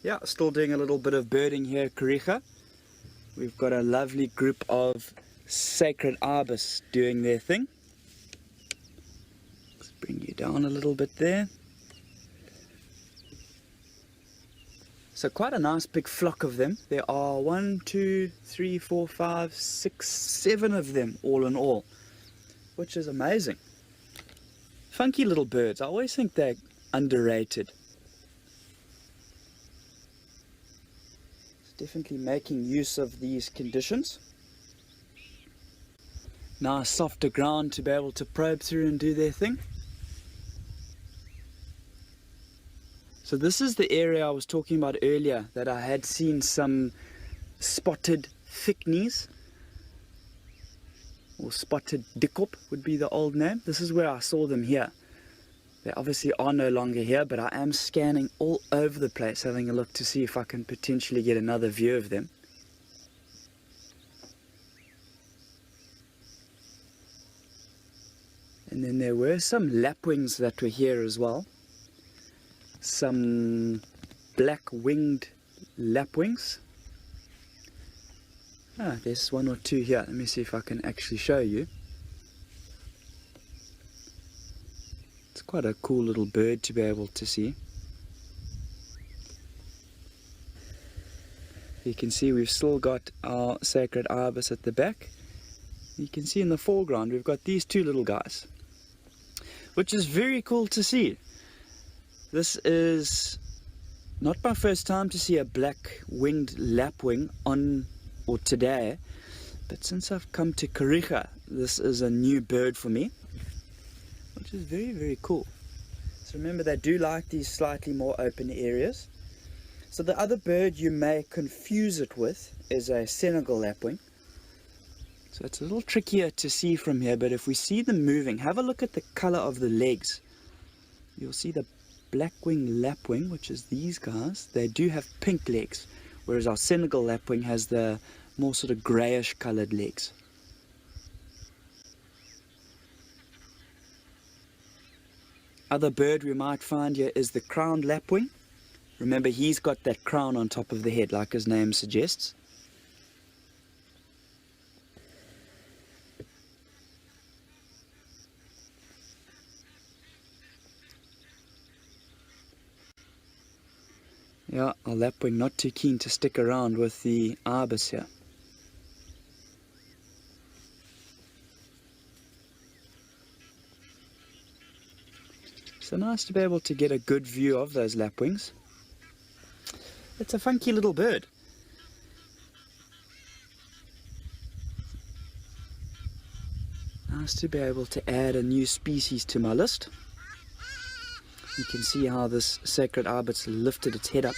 Yeah, still doing a little bit of birding here at Kariga. We've got a lovely group of sacred ibis doing their thing. Let's bring you down a little bit there. So quite a nice big flock of them. There are 1, 2, 3, 4, 5, 6, 7 of them all in all, which is amazing. Funky little birds. I always think they're underrated. It's definitely making use of these conditions. Nice softer ground to be able to probe through and do their thing. So this is the area I was talking about earlier that I had seen some spotted thicknies, or spotted dikop would be the old name. This is where I saw them here. They obviously are no longer here, but I am scanning all over the place, having a look to see if I can potentially get another view of them. And then there were some lapwings that were here as well. Some black-winged lapwings. Ah, there's 1 or 2 here. Let me see if I can actually show you. It's quite a cool little bird to be able to see. You can see we've still got our sacred ibis at the back. You can see in the foreground we've got these 2 little guys, which is very cool to see. This is not my first time to see a black-winged lapwing on or today, but since I've come to Kariga, this is a new bird for me, which is very, very cool. So remember, they do like these slightly more open areas. So the other bird you may confuse it with is a Senegal lapwing. So it's a little trickier to see from here, but if we see them moving, have a look at the color of the legs. You'll see the Black-winged lapwing, which is these guys, they do have pink legs, whereas our Senegal lapwing has the more sort of greyish coloured legs. Other bird we might find here is the crowned lapwing. Remember, he's got that crown on top of the head, like his name suggests. Yeah, our lapwing not too keen to stick around with the ibis here. So nice to be able to get a good view of those lapwings. It's a funky little bird. Nice to be able to add a new species to my list. You can see how this sacred ibis lifted its head up.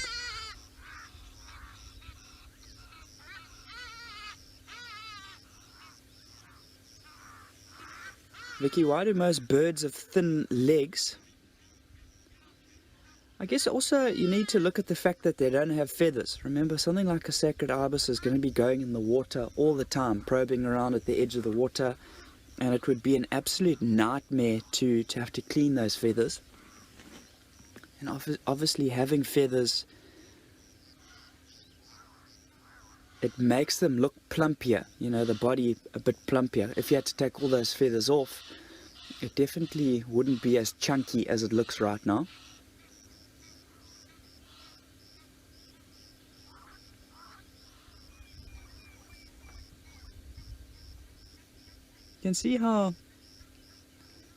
Vicky, why do most birds have thin legs? I guess also you need to look at the fact that they don't have feathers. Remember, something like a sacred ibis is going to be going in the water all the time, probing around at the edge of the water, and it would be an absolute nightmare to have to clean those feathers. And obviously having feathers, it makes them look plumpier, you know, the body a bit plumpier. If you had to take all those feathers off, it definitely wouldn't be as chunky as it looks right now. You can see how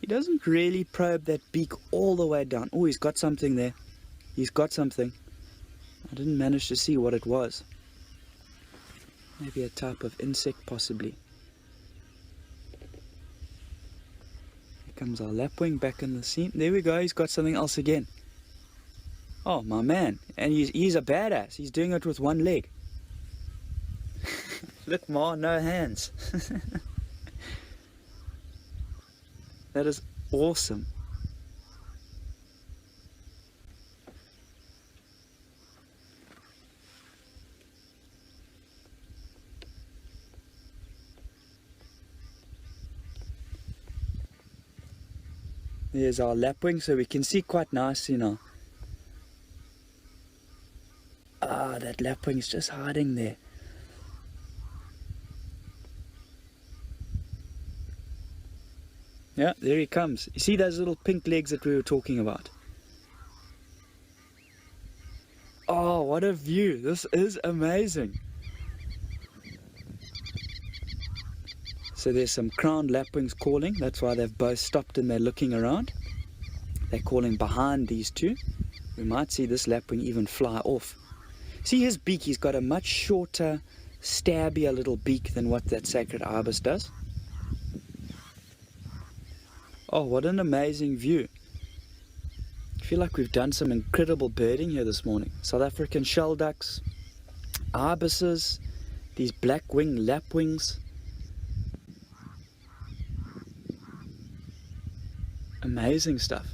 he doesn't really probe that beak all the way down. Oh, he's got something there. He's got something. I didn't manage to see what it was. Maybe a type of insect, possibly. Here comes our lapwing back in the scene. There we go, he's got something else again. Oh, my man. And he's a badass. He's doing it with 1 leg. Look, Ma, no hands. That is awesome. There's our lapwing, so we can see quite nicely now. Ah, that lapwing's just hiding there. Yeah, there he comes. You see those little pink legs that we were talking about? Oh, what a view. This is amazing. So there's some crowned lapwings calling. That's why they've both stopped and they're looking around. They're calling behind these two. We might see this lapwing even fly off. See his beak, he's got a much shorter, stabbier little beak than what that sacred ibis does. Oh, what an amazing view. I feel like we've done some incredible birding here this morning. South African shell ducks, ibises, these black-winged lapwings. Amazing stuff.